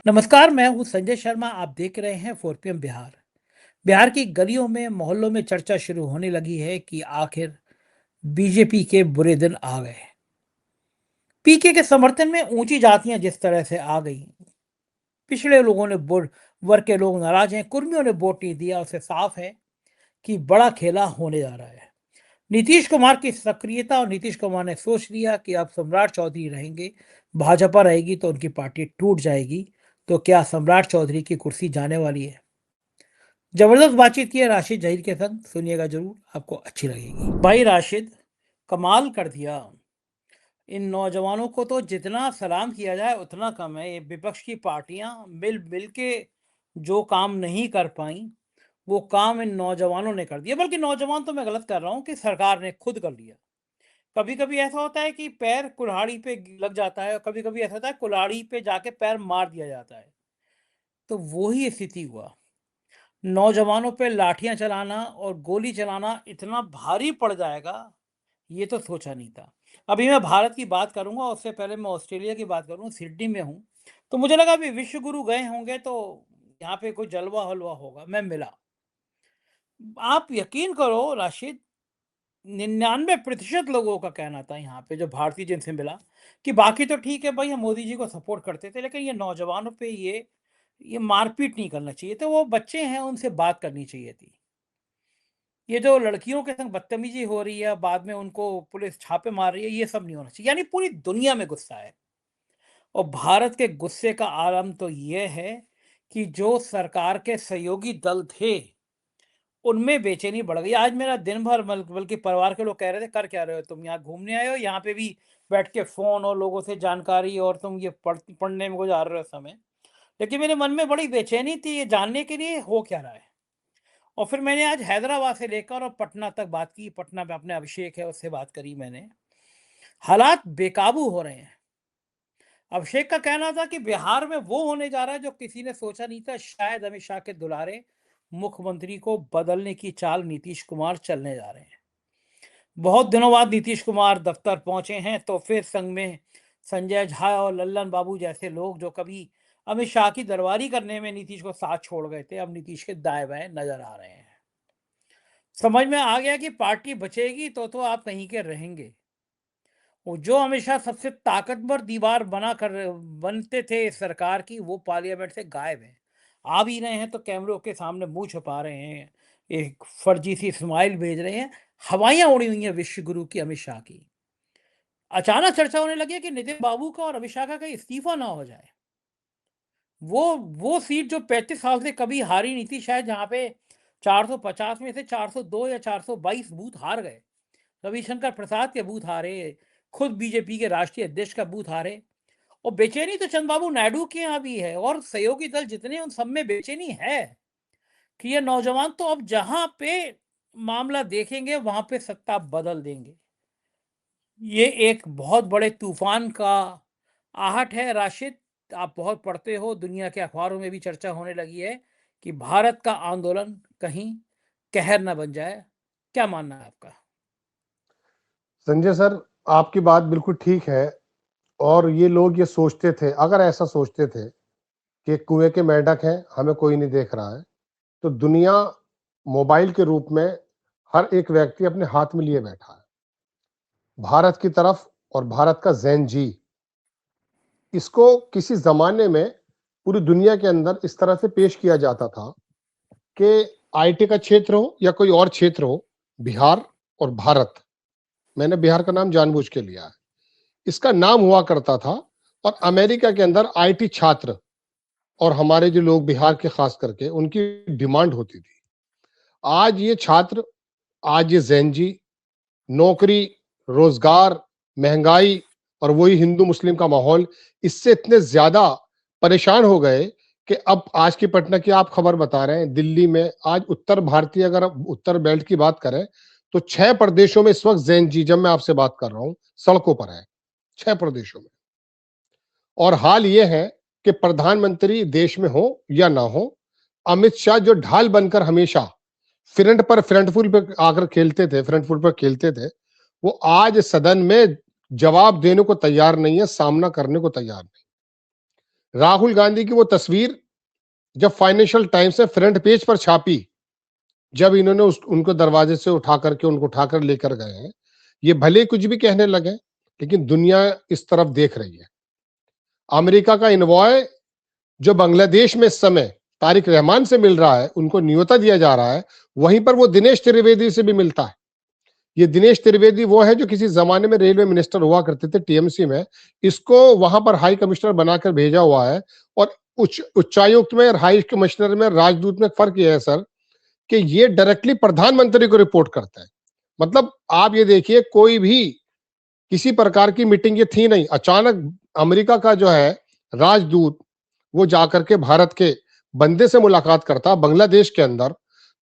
नमस्कार, मैं हूँ संजय शर्मा। आप देख रहे हैं 4 PM बिहार। बिहार की गलियों में, मोहल्लों में चर्चा शुरू होने लगी है कि आखिर बीजेपी के बुरे दिन आ गए। पीके के समर्थन में ऊंची जातियां जिस तरह से आ गई, पिछड़े लोगों ने वर्ग के लोग नाराज हैं, कुर्मियों ने वोट नहीं दिया, उससे साफ है कि बड़ा खेला होने जा रहा है। नीतीश कुमार की सक्रियता और नीतीश कुमार ने सोच लिया कि अब सम्राट चौधरी रहेंगे, भाजपा रहेगी तो उनकी पार्टी टूट जाएगी। तो क्या सम्राट चौधरी की कुर्सी जाने वाली है? जबरदस्त बातचीत की है राशिद जहीर के संग, सुनिएगा जरूर, आपको अच्छी लगेगी। भाई राशिद, कमाल कर दिया। इन नौजवानों को तो जितना सलाम किया जाए उतना कम है। ये विपक्ष की पार्टियां मिल मिल के जो काम नहीं कर पाई, वो काम इन नौजवानों ने कर दिया। बल्कि नौजवान तो मैं गलत कर रहा हूँ कि सरकार ने खुद कर लिया। कभी कभी ऐसा होता है कि पैर कुल्हाड़ी पे लग जाता है, और कभी कभी ऐसा होता है कुल्हाड़ी पे जाके पैर मार दिया जाता है। तो वही स्थिति हुआ। नौजवानों पे लाठियां चलाना और गोली चलाना इतना भारी पड़ जाएगा, ये तो सोचा नहीं था। अभी मैं भारत की बात करूंगा, उससे पहले मैं ऑस्ट्रेलिया की बात करूं। सिडनी में हूं, तो मुझे लगा अभी विश्व गुरु गए होंगे तो यहाँ पे कोई जलवा हलवा होगा। मैं मिला, आप यकीन करो राशिद, 99% लोगों का कहना था यहाँ पे जो भारतीय जिनसे मिला कि बाकी तो ठीक है भाई, हम मोदी जी को सपोर्ट करते थे, लेकिन ये नौजवानों पे ये मारपीट नहीं करना चाहिए। तो वो बच्चे हैं, उनसे बात करनी चाहिए थी। ये जो लड़कियों के संग बदतमीजी हो रही है, बाद में उनको पुलिस छापे मार रही है, ये सब नहीं होना चाहिए। यानी पूरी दुनिया में गुस्सा है, और भारत के गुस्से का आलम तो ये है कि जो सरकार के सहयोगी दल थे, उनमें बेचैनी बढ़ गई। आज मेरा दिन भर बल्कि परिवार के लोग कह रहे थे, कर क्या रहे हो तुम, यहाँ घूमने आए हो, यहाँ पे भी बैठ के फोन और लोगों से जानकारी, और तुम ये पढ़ने में गुजार रहे हो समय। लेकिन मेरे मन में बड़ी बेचैनी थी ये जानने के लिए हो क्या रहा है। और फिर मैंने आज हैदराबाद से लेकर और पटना तक बात की। पटना में अपने अभिषेक है, उससे बात करी मैंने। हालात बेकाबू हो रहे हैं। अभिषेक का कहना था कि बिहार में वो होने जा रहा है जो किसी ने सोचा नहीं था। शायद अमित शाह के दुलारे मुख्यमंत्री को बदलने की चाल नीतीश कुमार चलने जा रहे हैं। बहुत दिनों बाद नीतीश कुमार दफ्तर पहुंचे हैं, तो फिर संग में संजय झा और लल्लन बाबू जैसे लोग जो कभी अमित शाह की दरबारी करने में नीतीश को साथ छोड़ गए थे, अब नीतीश के दाएं बाएं नजर आ रहे हैं। समझ में आ गया कि पार्टी बचेगी तो आप कहीं के रहेंगे। वो जो हमेशा सबसे ताकतवर दीवार बनते थे इस सरकार की, वो पार्लियामेंट से गायब है। आ भी रहे हैं तो कैमरों के सामने मुंह छुपा रहे हैं, एक फर्जी सी स्माइल भेज रहे हैं। हवाइयां उड़ी हुई हैं विश्व गुरु की, अमित शाह की। अचानक चर्चा होने लगी है कि नितिन बाबू का और अमित शाह का कहीं इस्तीफा ना हो जाए। वो सीट जो 35 साल से कभी हारी नहीं थी, शायद, जहां पे 450 में से 402 या 422 बूथ हार गए। रविशंकर प्रसाद के बूथ हारे, खुद बीजेपी के राष्ट्रीय अध्यक्ष का बूथ हारे। और बेचैनी तो चंद्रबाबू नायडू के यहाँ भी है, और सहयोगी दल जितने हैं, उन सब में बेचैनी है कि ये नौजवान तो अब जहां पे मामला देखेंगे वहां पे सत्ता बदल देंगे। ये एक बहुत बड़े तूफान का आहट है राशिद। आप बहुत पढ़ते हो, दुनिया के अखबारों में भी चर्चा होने लगी है कि भारत का आंदोलन कहीं कहर न बन जाए। क्या मानना है आपका? संजय सर, आपकी बात बिल्कुल ठीक है। और ये लोग ये सोचते थे, अगर ऐसा सोचते थे कि कुएं के मेंढक हैं, हमें कोई नहीं देख रहा है, तो दुनिया मोबाइल के रूप में हर एक व्यक्ति अपने हाथ में लिए बैठा है भारत की तरफ। और भारत का जैन जी, इसको किसी जमाने में पूरी दुनिया के अंदर इस तरह से पेश किया जाता था कि आईटी का क्षेत्र हो या कोई और क्षेत्र हो, बिहार और भारत, मैंने बिहार का नाम जानबूझ के लिया है, इसका नाम हुआ करता था। और अमेरिका के अंदर आईटी छात्र और हमारे जो लोग बिहार के खास करके, उनकी डिमांड होती थी। आज ये छात्र, आज ये जैन जी, नौकरी, रोजगार, महंगाई और वही हिंदू मुस्लिम का माहौल, इससे इतने ज्यादा परेशान हो गए कि अब आज की पटना की आप खबर बता रहे हैं, दिल्ली में आज उत्तर भारतीय, अगर उत्तर बेल्ट की बात करें तो 6 प्रदेशों में इस वक्त जैन जी, जब मैं आपसे बात कर रहा हूं, सड़कों पर है, 6 प्रदेशों में। और हाल यह है कि प्रधानमंत्री देश में हो या ना हो, अमित शाह जो ढाल बनकर हमेशा फ्रंट फुल पे आकर खेलते थे, फ्रंट फुल पर खेलते थे, वो आज सदन में जवाब देने को तैयार नहीं है, सामना करने को तैयार नहीं। राहुल गांधी की वो तस्वीर जब फाइनेंशियल टाइम्स ने फ्रंट पेज पर छापी, जब इन्होंने उनको दरवाजे से उठा करके उनको उठाकर लेकर गए हैं, ये भले कुछ भी कहने लगे, लेकिन दुनिया इस तरफ देख रही है। अमेरिका का इन्वॉय जो बांग्लादेश में इस समय तारिक रहमान से मिल रहा है, उनको न्योता दिया जा रहा है, वहीं पर वो दिनेश त्रिवेदी से भी मिलता है। ये दिनेश त्रिवेदी वो है जो किसी जमाने में रेलवे मिनिस्टर हुआ करते थे टीएमसी में, इसको वहां पर हाई कमिश्नर बनाकर भेजा हुआ है। और उच्चायुक्त में और हाई कमिश्नर में, राजदूत में फर्क यह है सर, कि ये डायरेक्टली प्रधानमंत्री को रिपोर्ट करता है। मतलब आप ये देखिए, कोई भी किसी प्रकार की मीटिंग ये थी नहीं, अचानक अमेरिका का जो है राजदूत वो जाकर के भारत के बंदे से मुलाकात करता बांग्लादेश के अंदर।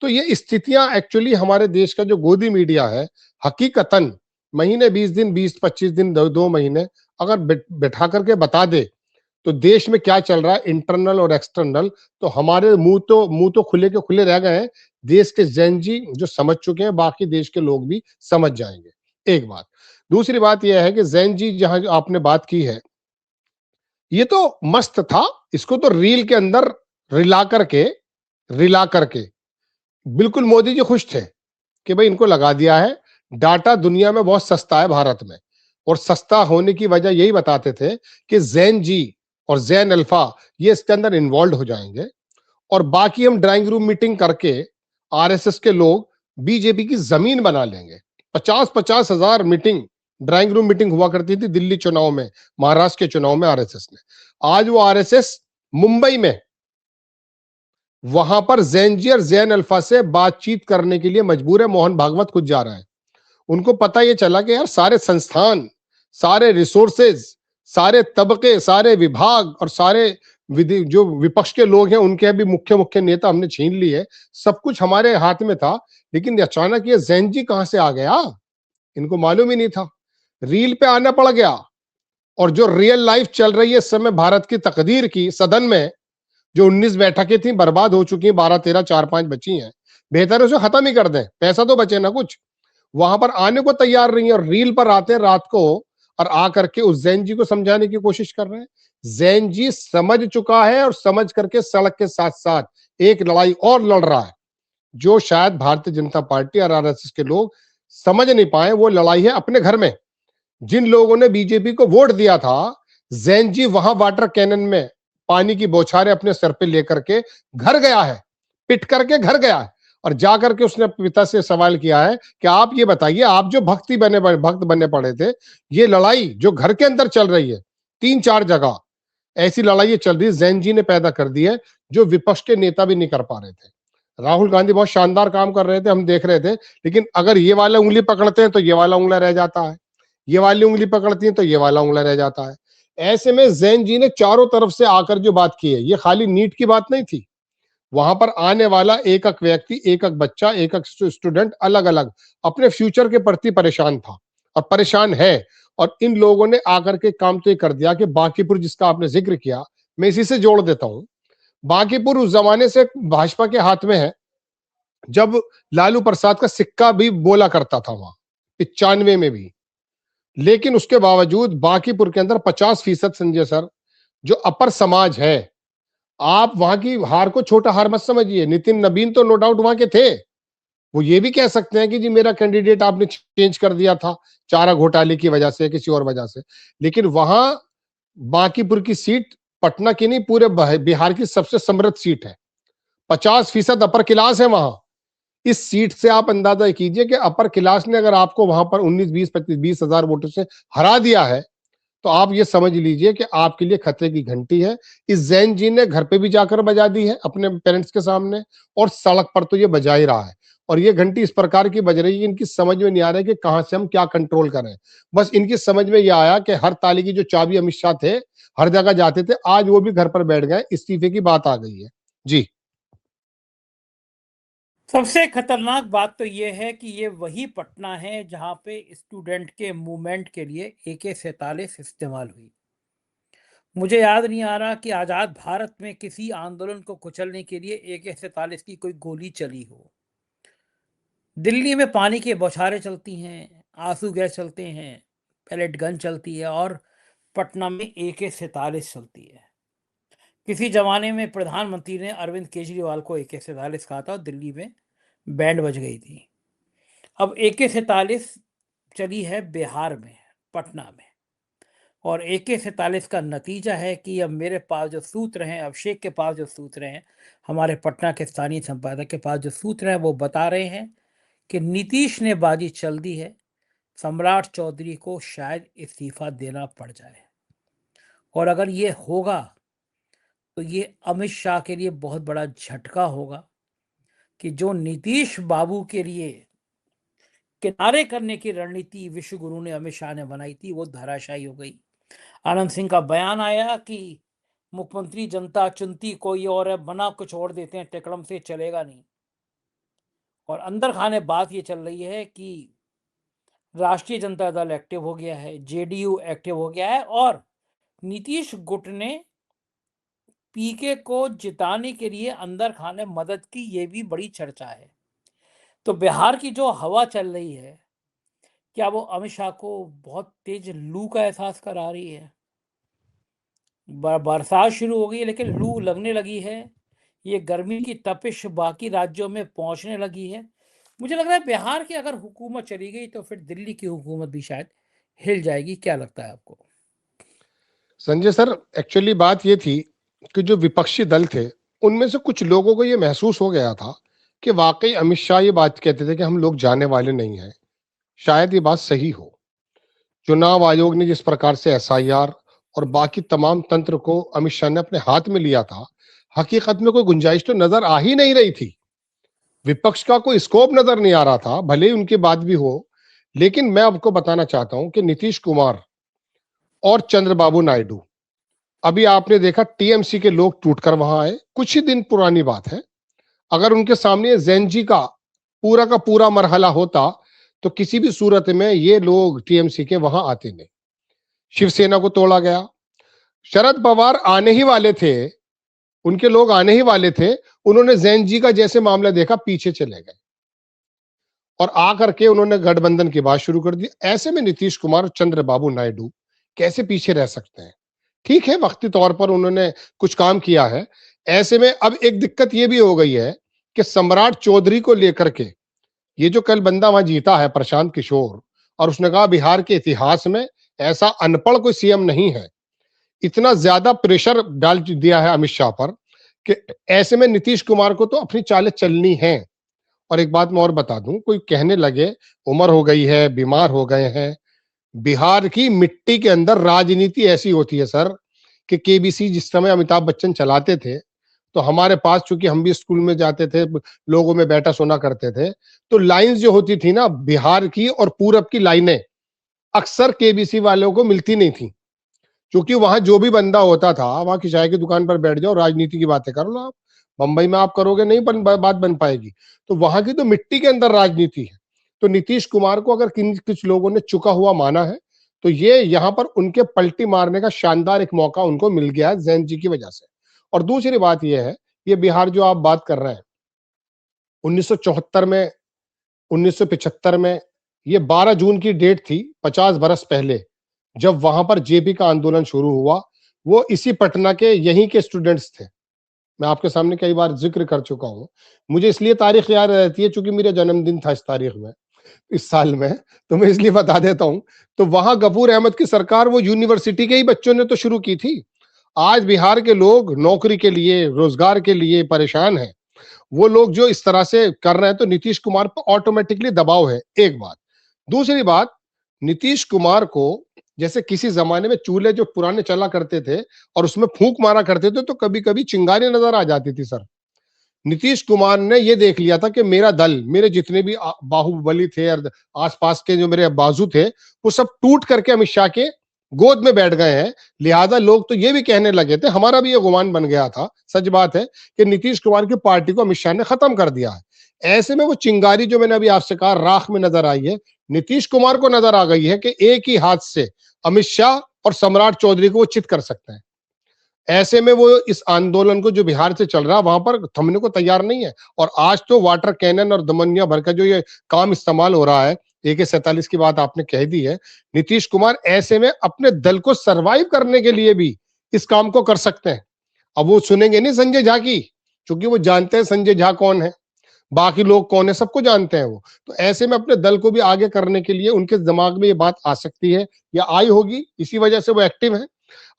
तो ये स्थितियां एक्चुअली हमारे देश का जो गोदी मीडिया है, हकीकतन महीने 20 दिन, 20-25 दिन, 2 महीने अगर बैठा करके बता दे तो देश में क्या चल रहा है इंटरनल और एक्सटर्नल, तो हमारे मुंह तो खुले के खुले रह गए हैं। देश के जैन जी जो समझ चुके हैं, बाकी देश के लोग भी समझ जाएंगे। एक बात। दूसरी बात यह है कि जैन जी जहां जो आपने बात की है, ये तो मस्त था। इसको तो रील के अंदर रिला करके बिल्कुल मोदी जी खुश थे कि भाई इनको लगा दिया है। डाटा दुनिया में बहुत सस्ता है भारत में, और सस्ता होने की वजह यही बताते थे कि जैन जी और जैन अल्फा ये इसके अंदर इन्वॉल्व हो जाएंगे, और बाकी हम ड्राइंग रूम मीटिंग करके आरएसएस के लोग बीजेपी की जमीन बना लेंगे। 50-50 हजार मीटिंग, ड्राइंग रूम मीटिंग हुआ करती थी दिल्ली चुनाव में, महाराष्ट्र के चुनाव में आरएसएस ने। आज वो आरएसएस मुंबई में वहां पर जैन जी और जैन अल्फा से बातचीत करने के लिए मजबूर है। मोहन भागवत खुद जा रहा है। उनको पता ये चला कि यार सारे संस्थान, सारे रिसोर्सेज, सारे तबके, सारे विभाग और सारे जो विपक्ष के लोग हैं उनके भी मुख्य मुख्य नेता हमने छीन लिए, सब कुछ हमारे हाथ में था। लेकिन अचानक ये जैन जी कहां से आ गया, इनको मालूम ही नहीं था। रील पे आना पड़ गया। और जो रियल लाइफ चल रही है इस समय भारत की तकदीर की, सदन में जो 19 बैठकें थी बर्बाद हो चुकी हैं, 12-13, 4-5 बची हैं। बेहतर है उसे खत्म ही कर दें, पैसा तो बचे ना कुछ। वहां पर आने को तैयार नहीं है, और रील पर आते हैं रात को और आकर के उस जैन जी को समझाने की कोशिश कर रहे हैं। जैन जी समझ चुका है, और समझ करके सड़क के साथ साथ एक लड़ाई और लड़ रहा है, जो शायद भारतीय जनता पार्टी और आरएसएस के लोग समझ नहीं पाए। वो लड़ाई है अपने घर में। जिन लोगों ने बीजेपी को वोट दिया था, जैन जी वहां वाटर कैनन में पानी की बौछारें अपने सर पे लेकर के घर गया है, पिट करके घर गया है। और जाकर के उसने पिता से सवाल किया है कि आप ये बताइए, आप जो भक्त बनने पड़े थे, ये लड़ाई जो घर के अंदर चल रही है, 3-4 जगह ऐसी लड़ाई चल रही है, जैन जी ने पैदा कर दी है, जो विपक्ष के नेता भी नहीं कर पा रहे थे। राहुल गांधी बहुत शानदार काम कर रहे थे, हम देख रहे थे, लेकिन अगर ये वाला उंगली पकड़ते हैं तो ये वाला उंगला रह जाता है, ये वाली उंगली पकड़ती है तो ये वाला उंगला रह जाता है। ऐसे में जैन जी ने चारों तरफ से आकर जो बात की है, ये खाली नीट की बात नहीं थी। वहां पर आने वाला एक एक व्यक्ति, एक एक बच्चा, एक एक स्टूडेंट अलग अलग अपने फ्यूचर के प्रति परेशान था और परेशान है। और इन लोगों ने आकर के काम तो ये कर दिया कि बांकीपुर, जिसका आपने जिक्र किया, मैं इसी से जोड़ देता हूं। बांकीपुर उस जमाने से भाजपा के हाथ में है, जब लालू प्रसाद का सिक्का भी बोला करता था वहां 95 में भी। लेकिन उसके बावजूद बांकीपुर के अंदर 50% संजय सर जो अपर समाज है, आप वहां की हार को छोटा हार मत समझिए। नितिन नबीन तो नो डाउट वहां के थे, वो ये भी कह सकते हैं कि जी मेरा कैंडिडेट आपने चेंज कर दिया था चारा घोटाले की वजह से, किसी और वजह से। लेकिन वहां बांकीपुर की सीट पटना की नहीं, पूरे बिहार की सबसे समृद्ध सीट है। 50% अपर क्लास है वहां। इस सीट से आप अंदाजा कीजिए कि अपर क्लास ने अगर आपको वहां पर 19, 20, 25, 20 हजार वोटों से हरा दिया है, तो आप ये समझ लीजिए कि आपके लिए खतरे की घंटी है। इस जैन जी ने घर पे भी जाकर बजा दी है अपने पेरेंट्स के सामने, और सड़क पर तो ये बजा ही रहा है। और ये घंटी इस प्रकार की बज रही है कि इनकी समझ में नहीं आ रहा है कि कहां से हम क्या कंट्रोल करें। बस इनकी समझ में ये आया कि हर ताली की जो चाबी अमित शाह थे, हर जगह जाते थे, आज वो भी घर पर बैठ गए, इस्तीफे की बात आ गई है। जी। सबसे खतरनाक बात तो ये है कि ये वही पटना है जहां पे स्टूडेंट के मूवमेंट के लिए AK-47 इस्तेमाल हुई। मुझे याद नहीं आ रहा कि आज़ाद भारत में किसी आंदोलन को कुचलने के लिए AK-47 की कोई गोली चली हो। दिल्ली में पानी की बौछारें चलती हैं, आंसू गैस चलते हैं, पैलेट गन चलती है, और पटना में AK-47 चलती है। किसी जमाने में प्रधानमंत्री ने अरविंद केजरीवाल को AK-47 कहा था और दिल्ली में बैंड बज गई थी। अब AK-47 चली है बिहार में, पटना में, और AK-47 का नतीजा है कि अब मेरे पास जो सूत्र हैं, अभिषेक के पास जो सूत्र हैं, हमारे पटना के स्थानीय संपादक के पास जो सूत्र हैं, वो बता रहे हैं कि नीतीश ने बाजी चल दी है, सम्राट चौधरी को शायद इस्तीफा देना पड़ जाए। और अगर ये होगा तो ये अमित शाह के लिए बहुत बड़ा झटका होगा कि जो नीतीश बाबू के लिए किनारे करने की रणनीति विश्व गुरु ने अमित शाह ने बनाई थी, वो धराशायी हो गई। आनंद सिंह का बयान आया कि मुख्यमंत्री जनता चुनती कोई और है, बना कुछ और देते हैं, टिकड़म से चलेगा नहीं। और अंदर खाने बात ये चल रही है कि राष्ट्रीय जनता दल एक्टिव हो गया है, JDU एक्टिव हो गया है, और नीतीश गुट ने पीके को जिताने के लिए अंदर खाने मदद की, ये भी बड़ी चर्चा है। तो बिहार की जो हवा चल रही है, क्या वो अमित शाह को बहुत तेज लू का एहसास करा रही है? बरसात शुरू हो गई है लेकिन लू लगने लगी है। ये गर्मी की तपिश बाकी राज्यों में पहुंचने लगी है। मुझे लग रहा है बिहार की अगर हुकूमत चली गई तो फिर दिल्ली की हुकूमत भी शायद हिल जाएगी। क्या लगता है आपको? संजय सर, एक्चुअली बात ये थी कि जो विपक्षी दल थे उनमें से कुछ लोगों को ये महसूस हो गया था कि वाकई अमित शाह ये बात कहते थे कि हम लोग जाने वाले नहीं हैं। शायद ये बात सही हो। चुनाव आयोग ने जिस प्रकार से SIR और बाकी तमाम तंत्र को अमित शाह ने अपने हाथ में लिया था, हकीकत में कोई गुंजाइश तो नजर आ ही नहीं रही थी। विपक्ष का कोई स्कोप नजर नहीं आ रहा था, भले ही उनकी बात भी हो। लेकिन मैं आपको बताना चाहता हूं कि नीतीश कुमार और चंद्रबाबू नायडू, अभी आपने देखा TMC के लोग टूटकर वहां आए, कुछ ही दिन पुरानी बात है। अगर उनके सामने जैन जी का पूरा मरहला होता तो किसी भी सूरत में ये लोग TMC के वहां आते नहीं। शिवसेना को तोड़ा गया। शरद पवार आने ही वाले थे, उनके लोग आने ही वाले थे, उन्होंने जैन जी का जैसे मामला देखा पीछे चले गए और आकर के उन्होंने गठबंधन की बात शुरू कर दी। ऐसे में नीतीश कुमार और चंद्रबाबू नायडू कैसे पीछे रह सकते हैं? ठीक है, वक्ती तौर पर उन्होंने कुछ काम किया है। ऐसे में अब एक दिक्कत यह भी हो गई है कि सम्राट चौधरी को लेकर के, ये जो कल बंदा वहां जीता है प्रशांत किशोर, और उसने कहा बिहार के इतिहास में ऐसा अनपढ़ कोई CM नहीं है। इतना ज्यादा प्रेशर डाल दिया है अमित शाह पर कि ऐसे में नीतीश कुमार को तो अपनी चालें चलनी है। और एक बात मैं और बता दूं, कोई कहने लगे उम्र हो गई है, बीमार हो गए हैं, बिहार की मिट्टी के अंदर राजनीति ऐसी होती है सर कि KBC जिस समय अमिताभ बच्चन चलाते थे तो हमारे पास, चूंकि हम भी स्कूल में जाते थे, लोगों में बैठा सोना करते थे, तो लाइंस जो होती थी ना बिहार की और पूरब की लाइनें अक्सर KBC वालों को मिलती नहीं थी। क्योंकि वहां जो भी बंदा होता था, वहां की चाय की दुकान पर बैठ जाओ, राजनीति की बातें कर लो। आप बंबई में आप करोगे नहीं, बात बन पाएगी। तो वहां की तो मिट्टी के अंदर राजनीति है। तो नीतीश कुमार को अगर कुछ लोगों ने चुका हुआ माना है तो ये यहाँ पर उनके पलटी मारने का शानदार एक मौका उनको मिल गया है जैन जी की वजह से। और दूसरी बात यह है, ये बिहार जो आप बात कर रहे हैं, 1974 में, 1975 में, ये 12 जून की डेट थी, 50 बरस पहले, जब वहां पर JP का आंदोलन शुरू हुआ। वो इसी पटना के यहीं के स्टूडेंट्स थे। मैं आपके सामने कई बार जिक्र कर चुका हूं। मुझे इसलिए तारीख याद रहती है क्योंकि मेरा जन्मदिन था इस तारीख में, इस साल में, तो मैं इसलिए बता देता हूं। तो वहां गफूर अहमद की सरकार, वो यूनिवर्सिटी के ही बच्चों ने तो शुरू की थी। आज बिहार के लोग नौकरी के लिए, रोजगार के लिए परेशान हैं। वो लोग जो इस तरह से कर रहे हैं तो नीतीश कुमार पर ऑटोमेटिकली दबाव है, एक बात। दूसरी बात, नीतीश कुमार को जैसे किसी जमाने में चूल्हे जो पुराने चला करते थे और उसमें फूंक मारा करते थे तो कभी कभी चिंगारी नजर आ जाती थी सर। नीतीश कुमार ने ये देख लिया था कि मेरा दल, मेरे जितने भी बाहुबली थे और आसपास के जो मेरे बाजू थे, वो सब टूट करके अमित शाह के गोद में बैठ गए हैं। लिहाजा लोग तो ये भी कहने लगे थे, हमारा भी ये गुमान बन गया था, सच बात है, कि नीतीश कुमार की पार्टी को अमित शाह ने खत्म कर दिया है। ऐसे में वो चिंगारी जो मैंने अभी आपसे कहा राख में नजर आई है, नीतीश कुमार को नजर आ गई है कि एक ही हाथ से अमित शाह और सम्राट चौधरी को वो चित कर सकते हैं। ऐसे में वो इस आंदोलन को जो बिहार से चल रहा है वहां पर थमने को तैयार नहीं है। और आज तो वाटर कैनन और दमनिया भर का जो ये काम इस्तेमाल हो रहा है, AK-47 की बात आपने कह दी है। नीतीश कुमार ऐसे में अपने दल को सरवाइव करने के लिए भी इस काम को कर सकते हैं। अब वो सुनेंगे नहीं संजय झा की, क्योंकि वो जानते हैं संजय झा कौन है, बाकी लोग कौन है, सबको जानते हैं वो। तो ऐसे में अपने दल को भी आगे करने के लिए उनके दिमाग में ये बात आ सकती है या आई होगी, इसी वजह से वो एक्टिव है।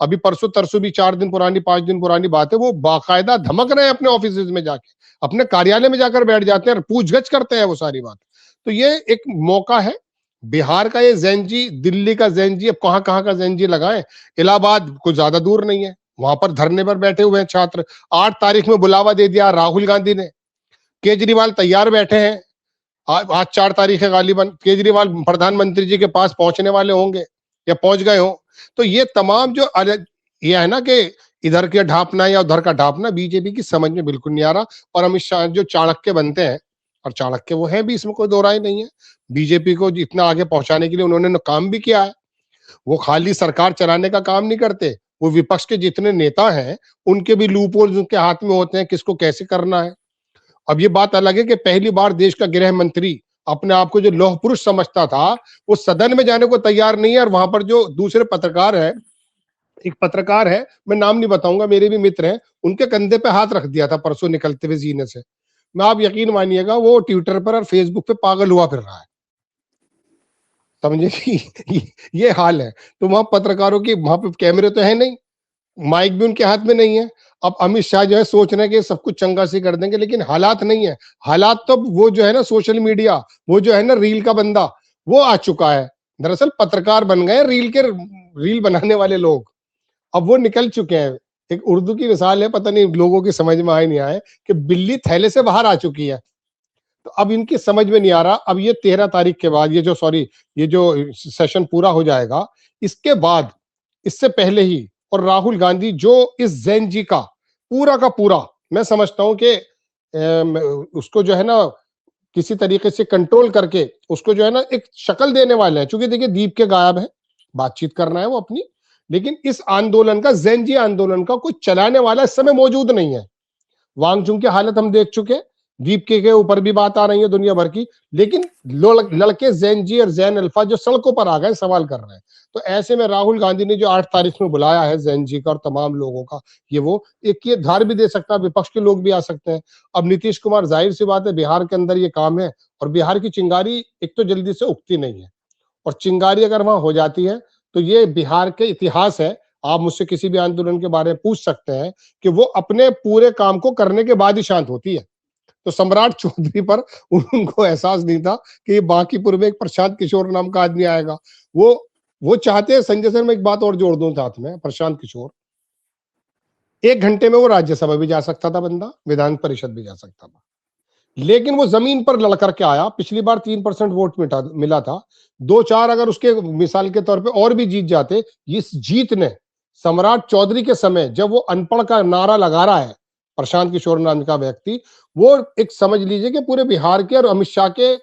अभी परसों तरसों भी 4 दिन पुरानी 5 दिन पुरानी बात है, वो बाकायदा धमक रहे हैं अपने ऑफिस में जाके, अपने कार्यालय में जाकर बैठ जाते हैं, पूछगछ करते हैं वो सारी बात। तो ये एक मौका है, बिहार का ये जैनजी, दिल्ली का जैनजी, अब कहां कहां का जैनजी लगाए, इलाहाबाद कुछ ज्यादा दूर नहीं है, वहां पर धरने पर बैठे हुए हैं छात्र। 8 तारीख में बुलावा दे दिया राहुल गांधी ने, केजरीवाल तैयार बैठे हैं। आज 4 तारीख है, गालिबन केजरीवाल प्रधानमंत्री जी के पास पहुंचने वाले होंगे या पहुंच गए हो। तो ये तमाम जो ये है ना कि इधर के ढापना या उधर का ढापना बीजेपी की समझ में बिल्कुल नहीं आ रहा। और अमित शाह जो चाणक्य बनते हैं, और चाणक्य वो है भी, इसमें कोई दो राय नहीं है। बीजेपी को इतना आगे पहुंचाने के लिए उन्होंने काम भी किया है। वो खाली सरकार चलाने का काम नहीं करते, वो विपक्ष के जितने नेता हैं उनके भी लूप होल्स उनके हाथ में होते हैं, किसको कैसे करना है। अब ये बात अलग है कि पहली बार देश का गृह मंत्री अपने आप को जो लौह पुरुष समझता था, वो सदन में जाने को तैयार नहीं है। और वहां पर जो दूसरे पत्रकार है, एक पत्रकार है, मैं नाम नहीं बताऊंगा, मेरे भी मित्र हैं, उनके कंधे पे हाथ रख दिया था परसों निकलते हुए जीने से। मैं, आप यकीन मानिएगा, वो ट्विटर पर और फेसबुक पे पागल हुआ फिर रहा है, समझे कि ये हाल है। तो वहां पत्रकारों की, वहां पे कैमरे तो है नहीं, माइक भी उनके हाथ में नहीं है। अब अमित शाह जो है सोच रहे हैं कि सब कुछ चंगा सी कर देंगे, लेकिन हालात नहीं है। हालात तो वो जो है ना सोशल मीडिया, वो जो है ना रील का बंदा, वो आ चुका है। दरअसल पत्रकार बन गए रील बनाने वाले लोग, अब वो निकल चुके हैं। एक उर्दू की मिसाल है, पता नहीं लोगों की समझ में आए नहीं आए, कि बिल्ली थैले से बाहर आ चुकी है। तो अब इनकी समझ में नहीं आ रहा। अब ये 13 तारीख के बाद, ये जो सेशन पूरा हो जाएगा, इसके बाद, इससे पहले ही, और राहुल गांधी जो इस जैन जी का पूरा, मैं समझता हूं कि उसको जो है ना किसी तरीके से कंट्रोल करके उसको जो है ना एक शक्ल देने वाले हैं। क्योंकि देखिए दीप के गायब है, बातचीत करना है वो अपनी, लेकिन इस आंदोलन का, जैन आंदोलन का कोई चलाने वाला इस समय मौजूद नहीं है। वांगचुंग की हालत हम देख चुके, दीप के ऊपर भी बात आ रही है दुनिया भर की, लेकिन लड़के जैन जी और जैन अल्फा जो सड़कों पर आ गए सवाल कर रहे हैं। तो ऐसे में राहुल गांधी ने जो 8 तारीख में बुलाया है जैन जी का और तमाम लोगों का, ये वो एक ये धार भी दे सकता है, विपक्ष के लोग भी आ सकते हैं। अब नीतीश कुमार, जाहिर सी बात है, बिहार के अंदर ये काम है, और बिहार की चिंगारी एक तो जल्दी से उगती नहीं है, और चिंगारी अगर वहां हो जाती है तो ये बिहार के इतिहास है। आप मुझसे किसी भी आंदोलन के बारे में पूछ सकते हैं कि वो अपने पूरे काम को करने के बाद ही शांत होती है। तो सम्राट चौधरी पर उनको एहसास नहीं था कि ये बांकीपुर में एक प्रशांत किशोर नाम का आदमी आएगा। वो वो चाहते हैं, संजय सर, मैं एक बात और जोड़ दूं साथ में, प्रशांत किशोर 1 घंटे में वो राज्यसभा भी जा सकता था बंदा, विधान परिषद भी जा सकता था, लेकिन वो जमीन पर लड़ करके आया। पिछली बार 3% वोट मिला था, 2-4 अगर उसके मिसाल के तौर पे और भी जीत जाते। इस जीत ने सम्राट चौधरी के समय, जब वो अनपढ़ का नारा लगा रहा है, प्रशांत किशोर नाम का व्यक्ति, वो एक समझ लीजिए कि पूरे बिहार के और अमित शाह के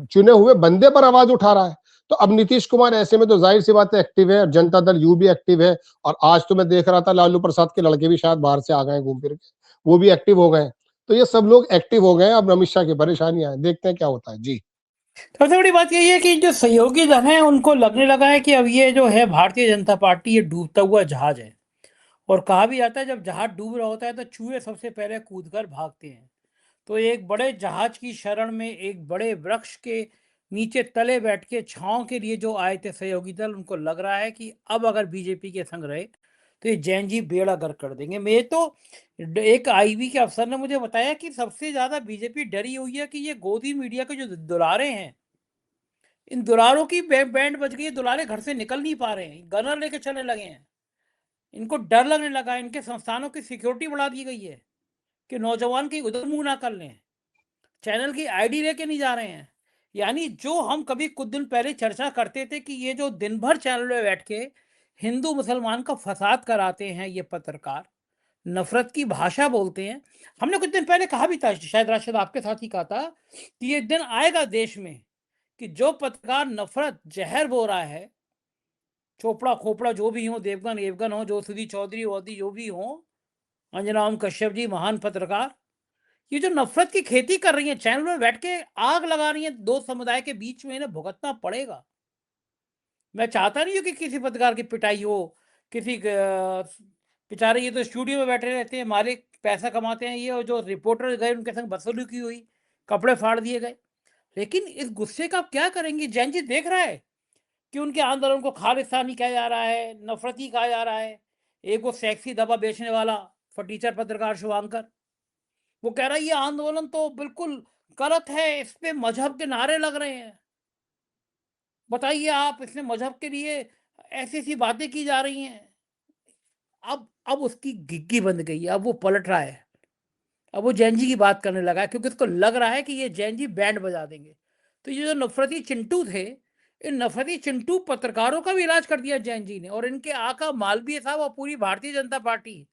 चुने हुए बंदे पर आवाज उठा रहा है। तो अब नीतीश कुमार ऐसे में तो जाहिर सी बात है एक्टिव है, जनता दल यू भी एक्टिव है, और आज तो मैं देख रहा था लालू प्रसाद के लड़के भी शायद बाहर से आ गए घूम फिर के, वो भी एक्टिव हो गए। तो ये सब लोग एक्टिव हो गए। अब अमित शाह की परेशानियां हैं, देखते हैं क्या होता है। जी, सबसे बड़ी बात यही है कि जो सहयोगी दल हैं उनको लगने लगा है कि अब ये जो है भारतीय जनता पार्टी, ये डूबता हुआ जहाज है। और कहा भी जाता है जब जहाज डूब रहा होता है तो चूहे सबसे पहले कूदकर भागते हैं। तो एक बड़े जहाज की शरण में एक बड़े वृक्ष के नीचे तले बैठ के छांव के लिए जो आए थे सहयोगी दल, उनको लग रहा है कि अब अगर बीजेपी के संग रहे तो ये जैन जी बेड़ा गर्क कर देंगे। मैं तो एक आईबी के अफसर ने मुझे बताया कि सबसे ज्यादा बीजेपी डरी हुई है कि ये गोदी मीडिया के जो दुलारे हैं, इन दुलारों की बैंड बज गई है, दुलारे घर से निकल नहीं पा रहे हैं, गनर लेके चलने लगे हैं। इनको डर लगने लगा है, इनके संस्थानों की सिक्योरिटी बढ़ा दी गई है कि नौजवान की उधर मुंह ना कर लें, चैनल की आईडी लेके नहीं जा रहे हैं। यानी जो हम कभी कुछ दिन पहले चर्चा करते थे कि ये जो दिन भर चैनल में बैठ के हिंदू मुसलमान का फसाद कराते हैं ये पत्रकार, नफरत की भाषा बोलते हैं। हमने कुछ दिन पहले कहा भी था, शायद राशिद आपके साथ ही कहा था, कि ये दिन आएगा देश में कि जो पत्रकार नफरत जहर बो रहा है, चोपड़ा खोपड़ा जो भी हो, देवगन एवगन हो, जो सुधी चौधरी वौधरी जो भी हो, अंजनाम कश्यप जी महान पत्रकार, ये जो नफरत की खेती कर रही है, चैनल में बैठ के आग लगा रही है दो समुदाय के बीच में, इन्हें भुगतना पड़ेगा। मैं चाहता नहीं हूं कि किसी पत्रकार की पिटाई हो, किसी बेचारे ये तो स्टूडियो में बैठे रहते हैं, मालिक पैसा कमाते हैं ये, और जो रिपोर्टर गए उनके संग बदसलूकी हुई, कपड़े फाड़ दिए गए। लेकिन इस गुस्से का आप क्या करेंगे? जैन जी देख रहा है कि उनके आंदोलन को खालिस्तानी कहा जा रहा है, नफरती कहा जा रहा है। एक वो सेक्सी दवा बेचने वाला फटीचर पत्रकार शुभांकर, वो कह रहा है ये आंदोलन तो बिल्कुल गलत है, इस पे मजहब के नारे लग रहे हैं। बताइए आप, इसमें मजहब के लिए ऐसी ऐसी बातें की जा रही हैं। अब उसकी घिग्गी बंध गई है, अब वो पलट रहा है, अब वो जैन जी की बात करने लगा है, क्योंकि उसको लग रहा है कि ये जैन जी बैंड बजा देंगे। तो ये जो नफरती चिंटू थे, इन नफरती चिंटू पत्रकारों का भी इलाज कर दिया जैन जी ने, और इनके आका मालवीय साहब और पूरी भारतीय जनता पार्टी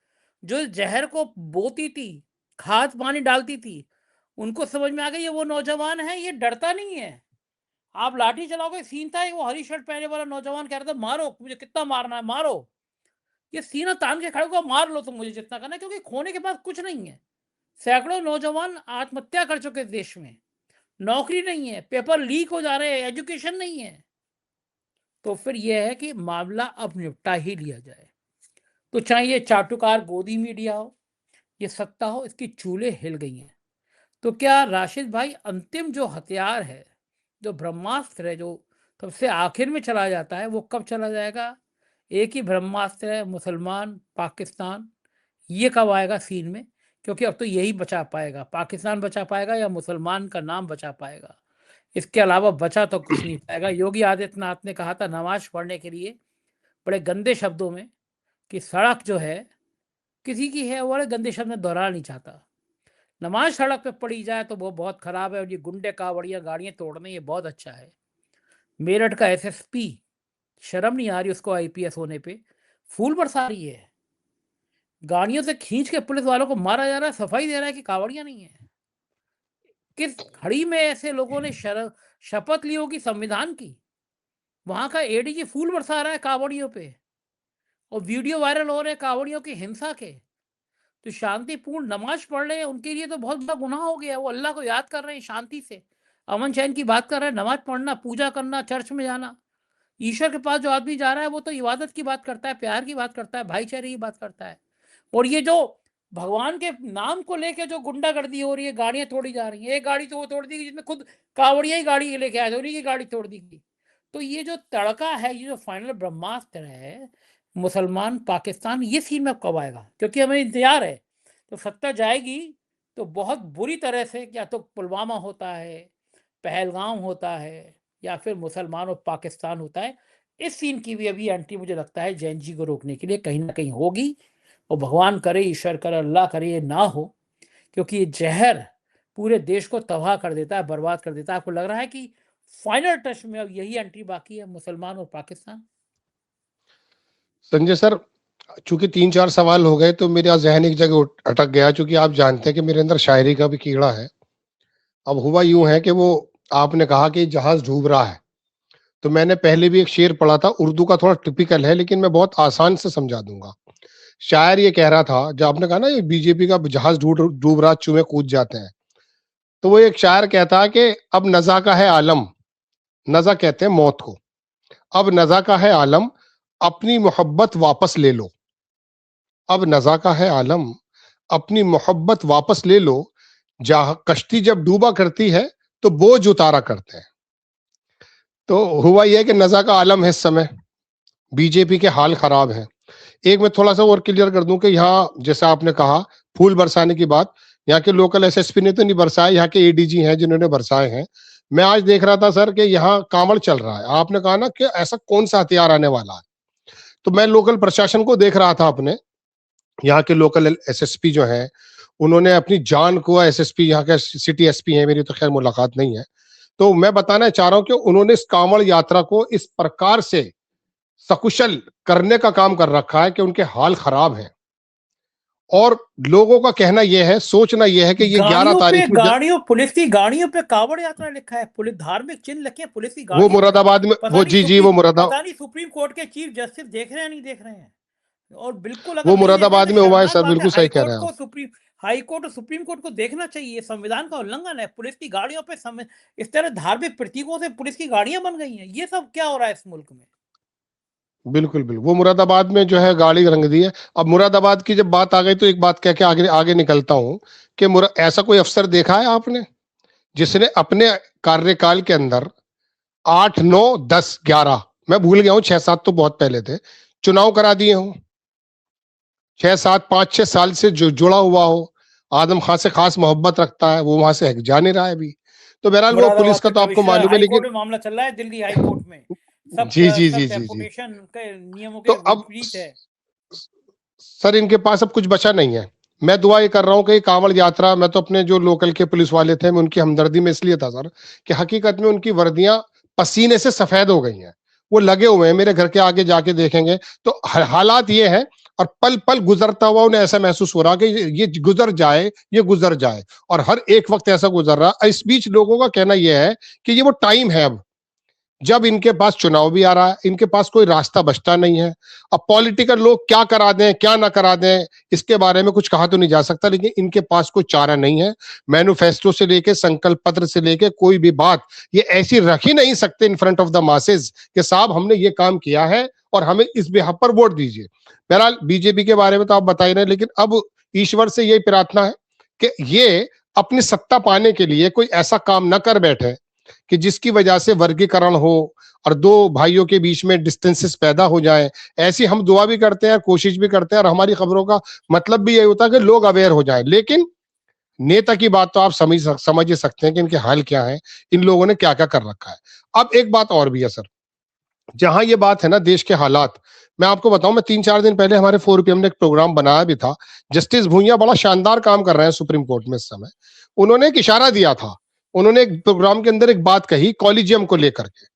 जो जहर को बोती थी, खाद पानी डालती थी, उनको समझ में आ गया ये वो नौजवान है, ये डरता नहीं है। आप लाठी चलाओगे। सीन था एक, वो हरी शर्ट पहने वाला नौजवान कह रहा था मारो मुझे, कितना मारना है मारो। ये सीना तान के खड़े होकर मार लो तुम मुझे जितना करना है, क्योंकि खोने के पास कुछ नहीं है। सैकड़ों नौजवान आत्महत्या कर चुके देश में, नौकरी नहीं है, पेपर लीक हो जा रहे हैं, एजुकेशन नहीं है। तो फिर यह है कि मामला अब निपटा ही लिया जाए। तो चाहे ये चाटुकार गोदी मीडिया हो, ये सत्ता हो, इसकी चूल्हे हिल गई हैं। तो क्या राशिद भाई, अंतिम जो हथियार है, जो ब्रह्मास्त्र है, जो सबसे आखिर में चला जाता है, वो कब चला जाएगा? एक ही ब्रह्मास्त्र है, मुसलमान पाकिस्तान, ये कब आएगा सीन में? क्योंकि अब तो यही बचा पाएगा, पाकिस्तान बचा पाएगा या मुसलमान का नाम बचा पाएगा। इसके अलावा बचा तो कुछ नहीं पाएगा। योगी आदित्यनाथ ने कहा था नमाज पढ़ने के लिए बड़े गंदे शब्दों में कि सड़क जो है किसी की है, वो बड़े गंदे शब्द में दोहराना नहीं चाहता। नमाज सड़क पे पड़ी जाए तो वो बहुत खराब है, और ये गुंडे कावड़ियाँ गाड़ियाँ तोड़ने ये बहुत अच्छा है। मेरठ का एसएसपी, शर्म नहीं आ रही उसको आईपीएस होने पे, फूल बरसा रही है, गाड़ियों से खींच के पुलिस वालों को मारा जा रहा है, सफाई दे रहा है कि कावड़ियाँ नहीं है। किस घड़ी में ऐसे लोगों ने शपथ ली होगी संविधान की? वहां का एडीजी फूल बरसा रहा है कावड़ियों पे, और वीडियो वायरल हो रहे हैं कावड़ियों की हिंसा के। तो शांतिपूर्ण नमाज पढ़ रहे हैं, उनके लिए तो बहुत बड़ा गुनाह हो गया। वो अल्लाह को याद कर रहे हैं शांति से, अमन चैन की बात कर रहे हैं, नमाज पढ़ना, पूजा करना, चर्च में जाना। ईश्वर के पास जो आदमी जा रहा है वो तो इबादत की बात करता है, प्यार की बात करता है, भाईचारे की बात करता है। और ये जो भगवान के नाम को लेके जो गुंडागर्दी हो रही है, गाड़ियां तोड़ी जा रही हैं, एक गाड़ी तो वो तोड़ दी गई जिसमें खुद कावड़िया ही गाड़ी लेके आए थे, उन्हीं की गाड़ी तोड़ दी गई। तो ये जो तड़का है, ये जो फाइनल ब्रह्मास्त्र है, मुसलमान पाकिस्तान, ये सीन में कब आएगा? क्योंकि हमें इंतजार है। तो सत्ता जाएगी तो बहुत बुरी तरह से, या तो पुलवामा होता है, पहलगाम होता है, या फिर मुसलमान और पाकिस्तान होता है। इस सीन की भी अभी एंट्री मुझे लगता है जैन जी को रोकने के लिए कहीं ना कहीं होगी। और भगवान करे, ईश्वर करे, अल्लाह करे ये ना हो, क्योंकि ये जहर पूरे देश को तबाह कर देता है, बर्बाद कर देता है। आपको लग रहा है कि फाइनल टच में अब यही एंट्री बाकी है, मुसलमान और पाकिस्तान? संजय सर, चूंकि 3-4 सवाल हो गए तो मेरा जहन एक जगह अटक गया, चूंकि आप जानते हैं कि मेरे अंदर शायरी का भी कीड़ा है। अब हुआ यूं है कि वो आपने कहा कि जहाज डूब रहा है, तो मैंने पहले भी एक शेर पढ़ा था, उर्दू का थोड़ा टिपिकल है लेकिन मैं बहुत आसान से समझा दूंगा। शायर ये कह रहा था, जब आपने कहा ना ये बीजेपी का जहाज डूब डूब रहा, चूहे कूद जाते हैं, तो वो एक शायर कहता है कि अब नजा का है आलम, नजा कहते हैं मौत को, अब नजा का है आलम, अपनी मोहब्बत वापस ले लो। अब नजा का है आलम, अपनी मोहब्बत वापस ले लो, जहां कश्ती जब डूबा करती है तो बोझ उतारा करते हैं। तो हुआ यह कि नजा का आलम है इस समय, बीजेपी के हाल खराब है। एक मैं थोड़ा सा और क्लियर कर दूं कि यहाँ जैसा आपने कहा फूल बरसाने की बात, यहाँ के लोकल एसएसपी ने तो नहीं बरसाए, यहाँ के एडीजी हैं जिन्होंने बरसाए हैं। मैं आज देख रहा था सर कि यहाँ कांवड़ चल रहा है। आपने कहा ना कि ऐसा कौन सा हथियार आने वाला है, तो मैं लोकल प्रशासन को देख रहा था अपने, यहाँ के लोकल एसएसपी जो है उन्होंने अपनी जान को, एसएसपी यहाँ के सिटी एसपी है, मेरी तो खैर मुलाकात नहीं है, तो मैं बताना चाह रहा हूं कि उन्होंने इस कांवड़ यात्रा को इस प्रकार से सकुशल करने का काम कर रखा है कि उनके हाल खराब हैं। और लोगों का कहना यह है, सोचना यह है कि ये 11 तारीख में गाड़ियों, पुलिस की गाड़ियों पे कावड़ यात्रा लिखा है, पुलिस धार्मिक चिन्ह लिखे हैं पुलिस की वो गाड़ियों पे। मुरादाबाद में, पता वो नहीं जी जी सुप्रीम वो मुरादा पता नहीं सुप्रीम कोर्ट के चीफ जस्टिस देख रहे हैं नहीं देख रहे हैं। और बिल्कुल वो अगर नहीं देख रहे हैं मुरादाबाद तो में हुआ है शर्मनाक सर, बात है। बिल्कुल सही कह रहे हैं आप। हाई कोर्ट और सुप्रीम कोर्ट को देखना चाहिए, संविधान का उल्लंघन है। पुलिस की गाड़ियों पे इस तरह धार्मिक प्रतीकों से पुलिस की गाड़ियां बन गई हैं। ये सब क्या हो रहा है इस मुल्क में? बिल्कुल, बिल्कुल। वो मुरादाबाद में जो है गाड़ी रंग दी है। अब मुरादाबाद की जब बात आ गई तो एक बात कह के आगे आगे निकलता हूँ कि मुरा ऐसा कोई अफ़सर देखा है आपने, जिसने अपने कार्यकाल के अंदर 8, 9, 10, 11 मैं भूल गया हूँ 6-7 तो बहुत पहले थे, चुनाव करा दिए हों? 6-7 5-6 साल से जो जुड़ा हुआ हो, आदम खां से खास मोहब्बत रखता है, वो वहाँ से जा नहीं रहा है अभी। तो बहरहाल वो पुलिस मुरादाबाद का का तो आपको कमिश्नर मालूम है हाई कोर्ट लेकिन में मामला चल रहा है, दिल्ली हाई कोर्ट में। जी, जी, सब जी, जी, जी। डेपुटेशन के नियमों तो के अब विपरीत है। सर इनके पास अब कुछ बचा नहीं है। मैं दुआ ये कर रहा हूँ कि कांवड़ यात्रा मैं तो अपने जो लोकल के पुलिस वाले थे मैं उनकी हमदर्दी में इसलिए था सर कि हकीकत में उनकी वर्दियां पसीने से सफेद हो गई हैं। वो लगे हुए हैं, मेरे घर के आगे जाके देखेंगे तो हालात ये है और पल पल गुजरता हुआ उन्हें ऐसा महसूस हो रहा कि ये गुजर जाए, ये गुजर जाए और हर एक वक्त ऐसा गुजर रहा। इस बीच लोगों का कहना यह है कि ये वो टाइम है अब जब इनके पास चुनाव भी आ रहा है, इनके पास कोई रास्ता बचता नहीं है। अब पॉलिटिकल लोग क्या करा दें, क्या ना करा दें, इसके बारे में कुछ कहा तो नहीं जा सकता, लेकिन इनके पास कोई चारा नहीं है। मैनिफेस्टो से लेके संकल्प पत्र से लेके कोई भी बात ये ऐसी रख ही नहीं सकते in front of the masses कि साहब हमने ये काम किया है और हमें इस बिहाफ पर वोट दीजिए। बहरहाल बीजेपी के बारे में तो आप बता ही रहे, लेकिन अब ईश्वर से यही प्रार्थना है कि ये अपनी सत्ता पाने के लिए कोई ऐसा काम न कर बैठे कि जिसकी वजह से वर्गीकरण हो और दो भाइयों के बीच में डिस्टेंसेस पैदा हो जाए। ऐसी हम दुआ भी करते हैं, कोशिश भी करते हैं और हमारी खबरों का मतलब भी यही होता है कि लोग अवेयर हो जाए। लेकिन नेता की बात तो आप समझ ही सकते हैं कि इनके हाल क्या है, इन लोगों ने क्या क्या कर रखा है। अब एक बात और भी है सर, जहां ये बात है ना देश के हालात, मैं आपको बताऊं, मैं 3-4 दिन पहले हमारे 4 पीएम ने एक प्रोग्राम बनाया भी था। जस्टिस भूंइया बड़ा शानदार काम कर रहे हैं सुप्रीम कोर्ट में इस समय। उन्होंने एक इशारा दिया था, उन्होंने एक प्रोग्राम के अंदर एक बात कही कॉलेजियम को लेकर के।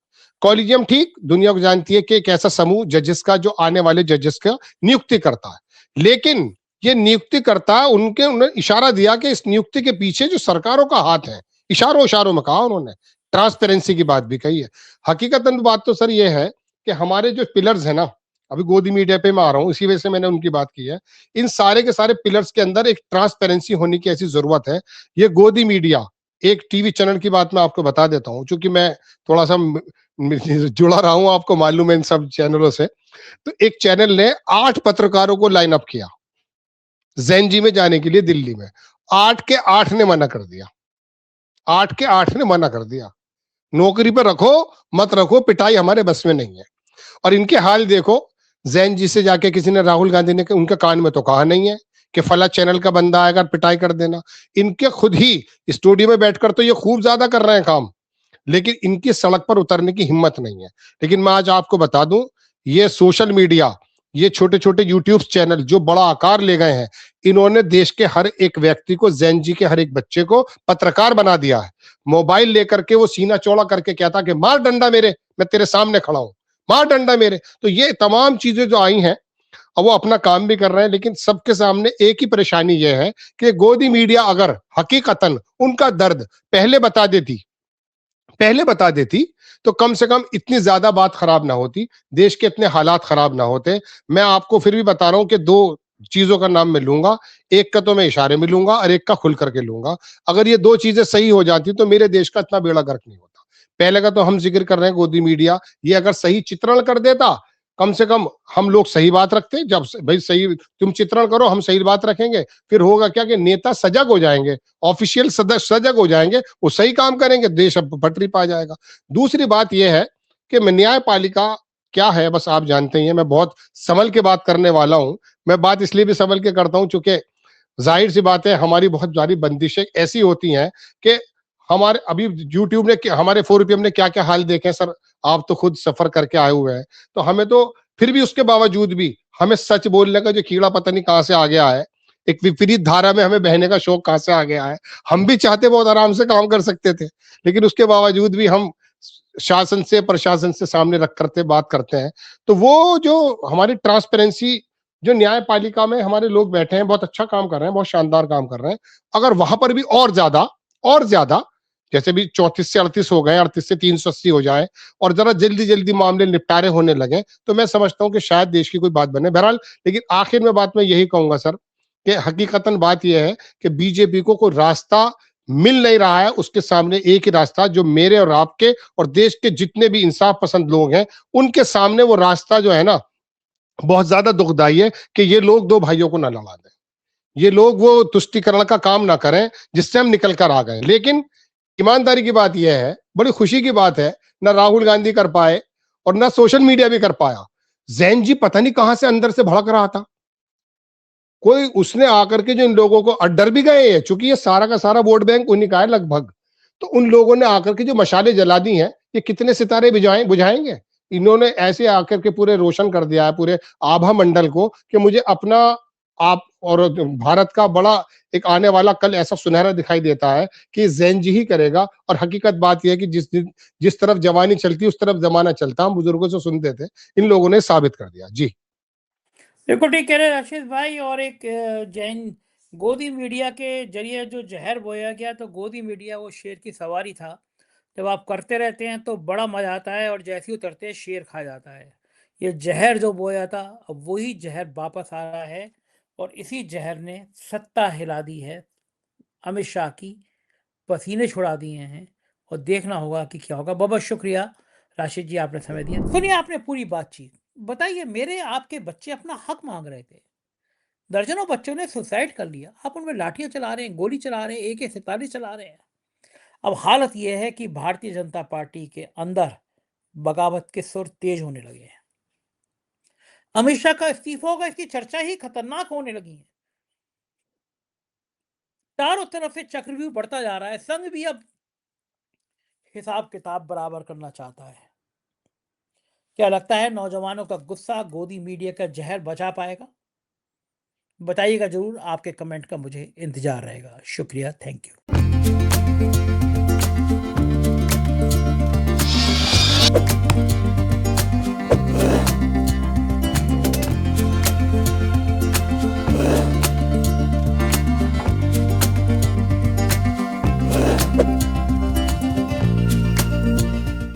कॉलेजियम ठीक दुनिया को जानती है कि एक ऐसा समूह जजेस का जो आने वाले जजेस का नियुक्ति करता है, लेकिन ये नियुक्ति करता है उनके उन्होंने इशारा दिया कि इस नियुक्ति के पीछे जो सरकारों का हाथ है, इशारों इशारों में कहा उन्होंने, ट्रांसपेरेंसी की बात भी कही है। हकीकतन बात तो सर ये है कि हमारे जो पिलर्स है ना, अभी गोदी मीडिया पे मैं आ रहा हूँ इसी वजह से मैंने उनकी बात की है, इन सारे के सारे पिलर्स के अंदर एक ट्रांसपेरेंसी होने की ऐसी जरूरत है। ये गोदी मीडिया एक टीवी चैनल की बात मैं आपको बता देता हूँ, क्योंकि मैं थोड़ा सा जुड़ा रहा हूँ, आपको मालूम है इन सब चैनलों से। तो एक चैनल ने 8 पत्रकारों को लाइन अप किया जैनजी में जाने के लिए दिल्ली में, 8 के 8 ने मना कर दिया, 8 के 8 ने मना कर दिया। नौकरी पर रखो मत रखो, पिटाई हमारे बस में नहीं है। और इनके हाल देखो, जैन जी से जाके किसी ने, राहुल गांधी ने उनके कान में तो कहा नहीं है कि फला चैनल का बंदा आएगा पिटाई कर देना। इनके खुद ही स्टूडियो में बैठकर तो ये खूब ज्यादा कर रहे हैं काम, लेकिन इनकी सड़क पर उतरने की हिम्मत नहीं है। लेकिन मैं आज आपको बता दूं, ये सोशल मीडिया, ये छोटे छोटे यूट्यूब चैनल जो बड़ा आकार ले गए हैं, इन्होंने देश के हर एक व्यक्ति को, जैन जी के हर एक बच्चे को पत्रकार बना दिया है। मोबाइल लेकर के वो सीना चौड़ा करके कहता कि मार डंडा मेरे, मैं तेरे सामने खड़ा हूं, मार डंडा मेरे। तो ये तमाम चीजें जो आई हैं, अब वो अपना काम भी कर रहे हैं, लेकिन सबके सामने एक ही परेशानी ये है कि गोदी मीडिया अगर हकीकतन उनका दर्द पहले बता देती तो कम से कम इतनी ज्यादा बात खराब ना होती, देश के इतने हालात खराब ना होते। मैं आपको फिर भी बता रहा हूं कि 2 चीजों का नाम मैं लूंगा, एक का तो मैं इशारे में लूंगा और एक का खुल करके लूंगा। अगर ये 2 चीजें सही हो जाती तो मेरे देश का इतना बेड़ा गर्क नहीं होता। पहले का तो हम जिक्र कर रहे हैं गोदी मीडिया, ये अगर सही चित्रण कर देता, कम से कम हम लोग सही बात रखते। जब भाई सही तुम चित्रण करो, हम सही बात रखेंगे, फिर होगा क्या कि नेता सजग हो जाएंगे, ऑफिशियल सजग हो जाएंगे, वो सही काम करेंगे, देश अब पटरी पा जाएगा। दूसरी बात यह है कि न्यायपालिका क्या है, बस आप जानते ही हैं, मैं बहुत संभल के बात करने वाला हूं। मैं बात इसलिए भी संभल के करता हूं चूंकि जाहिर सी बात है हमारी बहुत सारी बंदिशें ऐसी होती हैं कि हमारे अभी यूट्यूब ने हमारे 4 ने क्या क्या हाल देखे सर, आप तो खुद सफर करके आए हुए हैं। तो हमें तो फिर भी उसके बावजूद भी हमें सच बोलने का जो कीड़ा पता नहीं कहां से आ गया है, एक विपरीत धारा में हमें बहने का शौक कहां से आ गया है। हम भी चाहते बहुत आराम से काम कर सकते थे, लेकिन उसके बावजूद भी हम शासन से प्रशासन से सामने रख करते बात करते हैं। तो वो जो हमारी ट्रांसपेरेंसी, जो न्यायपालिका में हमारे लोग बैठे हैं, बहुत अच्छा काम कर रहे हैं, बहुत शानदार काम कर रहे हैं। अगर वहां पर भी और ज्यादा जैसे भी 34 से 38 हो गए, 38 से 380 हो जाए और जरा जल्दी जल्दी मामले निपटारे होने लगे, तो मैं समझता हूं कि शायद देश की कोई बात बने। बहरहाल लेकिन आखिर में बात मैं यही कहूंगा सर कि हकीकतन बात यह है कि बीजेपी को कोई रास्ता मिल नहीं रहा है, उसके सामने एक ही रास्ता जो मेरे और आपके और देश के जितने भी इंसाफ पसंद लोग हैं, उनके सामने वो रास्ता जो है ना, बहुत ज्यादा दुखदाई है कि ये लोग दो भाइयों को ना लड़ा दें, ये लोग वो तुष्टिकरण का काम ना करें जिससे हम निकल कर आ गए। लेकिन ईमानदारी की बात यह है, बड़ी खुशी की बात है, ना राहुल गांधी कर पाए और ना सोशल मीडिया भी कर पाया। जैन जी पता नहीं कहां से अंदर से भड़क रहा था, कोई उसने आकर के जो इन लोगों को डर भी गए हैं, चूंकि ये सारा का सारा वोट बैंक उन्हीं का है लगभग, तो उन लोगों ने आकर के जो मशाले जला दी हैं, ये कितने सितारे बुझाएंगे। इन्होंने ऐसे आकर के पूरे रोशन कर दिया है पूरे आभा मंडल को कि मुझे अपना आप और भारत का बड़ा एक आने वाला कल ऐसा सुनहरा दिखाई देता है कि जैन जी ही करेगा। और हकीकत बात यह है कि जिस तरफ जवानी चलती उस तरफ जमाना चलता, हम बुजुर्गों से सुनते थे, इन लोगों ने साबित कर दिया। जी बिल्कुल ठीक कह रहे हैं राशिद भाई। और एक जैन गोदी मीडिया के जरिए जो जहर बोया गया, तो गोदी मीडिया वो शेर की सवारी था। जब आप करते रहते हैं तो बड़ा मजा आता है, और जैसे ही उतरते हैं शेर खा जाता है। ये जहर जो बोया था, अब वही जहर वापस आ रहा है, और इसी जहर ने सत्ता हिला दी है अमित शाह की, पसीने छुड़ा दिए हैं। और देखना होगा कि क्या होगा। बहुत बहुत शुक्रिया राशिद जी, आपने समय दिया। सुनिए आपने पूरी बातचीत। बताइए, मेरे आपके बच्चे अपना हक मांग रहे थे, दर्जनों बच्चों ने सुसाइड कर लिया, आप उनमें लाठियां चला रहे हैं, गोली चला रहे हैं, AK-47 चला रहे हैं। अब हालत यह है कि भारतीय जनता पार्टी के अंदर बगावत के सुर तेज होने लगे हैं। अमित शाह का इस्तीफा होगा, इसकी चर्चा ही खतरनाक होने लगी है। चारों तरफ से चक्रव्यूह बढ़ता जा रहा है। संघ भी अब हिसाब किताब बराबर करना चाहता है। क्या लगता है नौजवानों का गुस्सा गोदी मीडिया का जहर बचा पाएगा? बताइएगा जरूर, आपके कमेंट का मुझे इंतजार रहेगा। शुक्रिया, थैंक यू।